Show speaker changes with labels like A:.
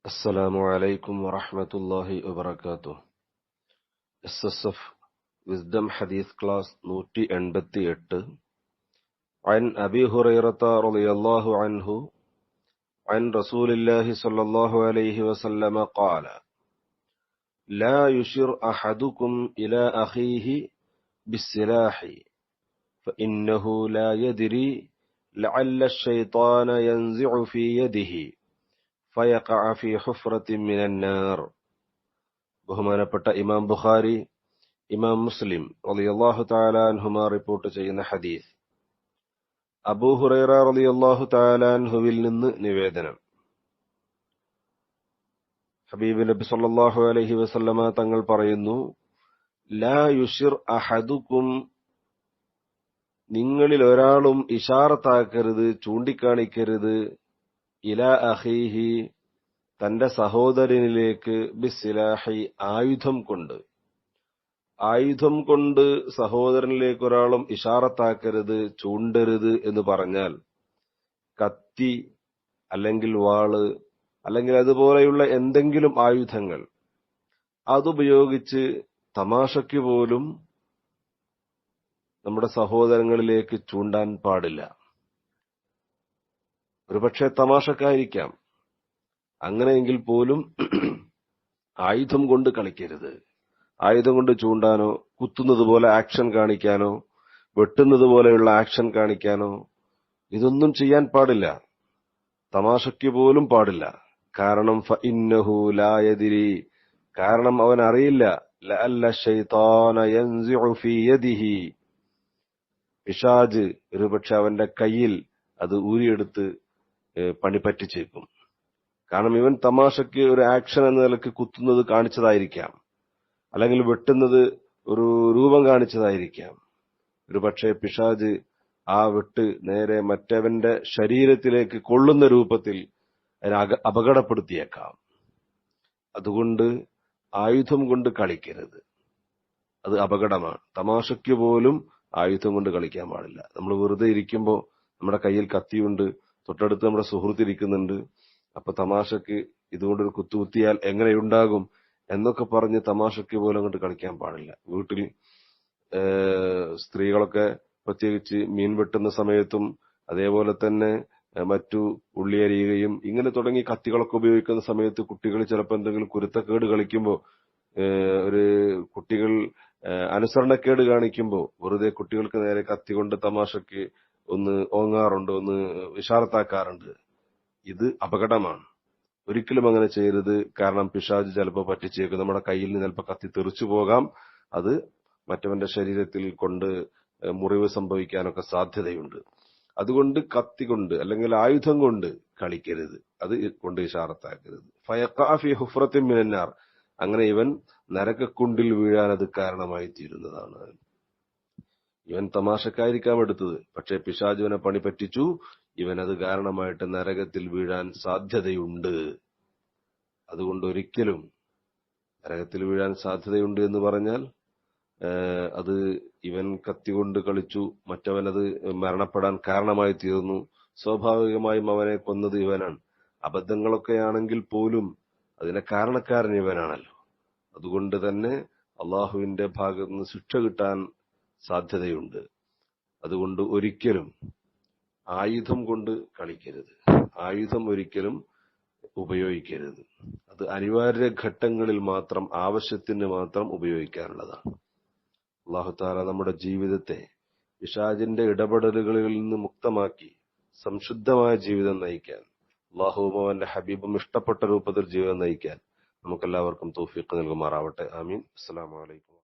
A: السلام عليكم ورحمة الله وبركاته. SSF Wisdom Hadith Class 188 عن أبي هريرة رضي الله عنه عن رسول الله صلى الله عليه وسلم قال: لا يشر أحدكم إلى أخيه بالسلاح فإنه لا يدري لعل الشيطان ينزع في يده فيقع في حفرة من النار. ബഹുമാനപ്പെട്ട ഇമാം ബുഖാരി, ഇമാം മുസ്ലിം റളിയല്ലാഹു തആല അൻഹുമാ റിപ്പോർട്ട് ചെയ്യുന്ന ഹദീസ്. അബൂ ഹുറൈറ റളിയല്ലാഹു തആല അൻഹുവിൽ നിന്ന് നിവേദനം. ഹബീബ് നബി സല്ലല്ലാഹു അലൈഹി വസല്ലമ തങ്ങൾ പറയുന്നു: ലാ യുഷിർ അഹദുക്കും, നിങ്ങളിൽ ഒരാളും ഇശാറത്താക്കരുത്, ചൂണ്ടിക്കാണിക്കരുത്, ഇലാ അഖീഹി, തന്റെ സഹോദരനിലേക്ക്, ബിസ്സിലാഹി, ആയുധം കൊണ്ട് സഹോദരനിലേക്ക് ഒരാളും ഇശാറത്താക്കരുത്, ചൂണ്ടരുത് എന്ന് പറഞ്ഞാൽ കത്തി അല്ലെങ്കിൽ വാള് അല്ലെങ്കിൽ അതുപോലെയുള്ള എന്തെങ്കിലും ആയുധങ്ങൾ അതുപയോഗിച്ച് തമാശയ്ക്ക് പോലും നമ്മുടെ സഹോദരങ്ങളിലേക്ക് ചൂണ്ടാൻ പാടില്ല. ഒരുപക്ഷെ തമാശക്കായിരിക്കാം, അങ്ങനെയെങ്കിൽ പോലും ആയുധം കൊണ്ട് കളിക്കരുത്. ആയുധം കൊണ്ട് ചൂണ്ടാനോ, കുത്തുന്നത് പോലെ ആക്ഷൻ കാണിക്കാനോ, വെട്ടുന്നത് പോലെയുള്ള ആക്ഷൻ കാണിക്കാനോ ഇതൊന്നും ചെയ്യാൻ പാടില്ല. തമാശയ്ക്ക് പോലും പാടില്ല. കാരണം ഫഇന്നഹു ലാ യദ്രി, കാരണം അവൻ അറിയില്ല, ലഅല്ല ശൈത്താന യൻസിഉ ഫീ യദിഹി, പിശാച് ഒരുപക്ഷെ അവന്റെ കയ്യിൽ അത് ഊരിയെടുത്ത് പണി പറ്റിച്ചേക്കും. കാരണം ഇവൻ തമാശയ്ക്ക് ഒരു ആക്ഷൻ എന്ന നിലയ്ക്ക് കുത്തുന്നത് കാണിച്ചതായിരിക്കാം, അല്ലെങ്കിൽ വെട്ടുന്നത് ഒരു രൂപം കാണിച്ചതായിരിക്കാം. ഒരു പക്ഷേ പിശാച് ആ വെട്ട് നേരെ മറ്റവന്റെ ശരീരത്തിലേക്ക് കൊള്ളുന്ന രൂപത്തിൽ അതിനെ അപകടപ്പെടുത്തിയേക്കാം. അതുകൊണ്ട് ആയുധം കൊണ്ട് കളിക്കരുത്, അത് അപകടമാണ്. തമാശയ്ക്ക് പോലും ആയുധം കൊണ്ട് കളിക്കാൻ പാടില്ല. നമ്മൾ വെറുതെ ഇരിക്കുമ്പോൾ നമ്മുടെ കയ്യിൽ കത്തിയുണ്ട്, തൊട്ടടുത്ത് നമ്മുടെ സുഹൃത്തിരിക്കുന്നുണ്ട്, അപ്പൊ തമാശക്ക് ഇതുകൊണ്ടൊരു കുത്തുകുത്തിയാൽ എങ്ങനെയുണ്ടാകും എന്നൊക്കെ പറഞ്ഞ് തമാശക്ക് പോലും അങ്ങോട്ട് കളിക്കാൻ പാടില്ല. വീട്ടിൽ സ്ത്രീകളൊക്കെ പ്രത്യേകിച്ച് മീൻ വെട്ടുന്ന സമയത്തും അതേപോലെ തന്നെ മറ്റു ഉള്ളിയരിയുകയും ഇങ്ങനെ തുടങ്ങി കത്തികളൊക്കെ ഉപയോഗിക്കുന്ന സമയത്ത് കുട്ടികൾ ചിലപ്പോൾ എന്തെങ്കിലും കുരുത്തക്കേട് കളിക്കുമ്പോൾ, ഒരു കുട്ടികൾ അനുസരണക്കേട് കാണിക്കുമ്പോൾ വെറുതെ കുട്ടികൾക്ക് നേരെ കത്തി കൊണ്ട് തമാശക്ക് ഒന്ന് ഓങ്ങാറുണ്ട്, ഒന്ന് ഇശാറത്താക്കാറുണ്ട്. ഇത് അപകടമാണ്. ഒരിക്കലും അങ്ങനെ ചെയ്യരുത്. കാരണം പിശാച് ചിലപ്പോൾ പറ്റിച്ചേക്കും. നമ്മുടെ കയ്യിൽ നിന്ന് ചിലപ്പോൾ കത്തി തെറിച്ചു പോകാം. അത് മറ്റവന്റെ ശരീരത്തിൽ കൊണ്ട് മുറിവ് സംഭവിക്കാനൊക്കെ സാധ്യതയുണ്ട്. അതുകൊണ്ട് കത്തി കൊണ്ട് അല്ലെങ്കിൽ ആയുധം കൊണ്ട് കളിക്കരുത്, അത് കൊണ്ട് ഇശാറത്താക്കരുത്. ഫയഖഅ ഫീ ഹുഫ്റത്തിൻ മിനന്നാർ, അങ്ങനെ ഇവൻ നരകക്കുണ്ടിൽ വീഴാൻ അത് കാരണമായി തീരുന്നതാണ്. ഇവൻ തമാശക്കായിരിക്കാം എടുത്തത്, പക്ഷെ പിശാച് ഇവനെ പണി പറ്റിച്ചു, ഇവൻ അത് കാരണമായിട്ട് നരകത്തിൽ വീഴാൻ സാധ്യതയുണ്ട്. അതുകൊണ്ട് ഒരിക്കലും നരകത്തിൽ വീഴാൻ സാധ്യതയുണ്ട് എന്ന് പറഞ്ഞാൽ അത് ഇവൻ കത്തി കൊണ്ട് കളിച്ചു, മറ്റവനത് മരണപ്പെടാൻ കാരണമായി തീർന്നു. സ്വാഭാവികമായും അവനെ കൊന്നത് ഇവനാണ്. അബദ്ധങ്ങളൊക്കെയാണെങ്കിൽ പോലും അതിനെ കാരണക്കാരൻ ഇവനാണല്ലോ. അതുകൊണ്ട് തന്നെ അള്ളാഹുവിന്റെ ഭാഗത്ത് നിന്ന് ശിക്ഷ കിട്ടാൻ സാധ്യതയുണ്ട്. അതുകൊണ്ട് ഒരിക്കലും ആയുധം കൊണ്ട് കളിക്കരുത്, ആയുധം ഒരിക്കലും ഉപയോഗിക്കരുത്. അത് അനിവാര്യ ഘട്ടങ്ങളിൽ മാത്രം, ആവശ്യത്തിന് മാത്രം ഉപയോഗിക്കാനുള്ളതാണ്. അല്ലാഹു തആല നമ്മുടെ ജീവിതത്തെ പിശാചിന്റെ ഇടപെടലുകളിൽ നിന്ന് മുക്തമാക്കി സംശുദ്ധമായ ജീവിതം നയിക്കാൻ, അല്ലാഹുവും അവന്റെ ഹബീബും ഇഷ്ടപ്പെട്ട രൂപത്തിൽ ജീവിതം നയിക്കാൻ നമുക്കെല്ലാവർക്കും തൗഫീഖ് നൽകുമാറാവട്ടെ. ആമീൻ. അസ്സലാമു അലൈക്കും.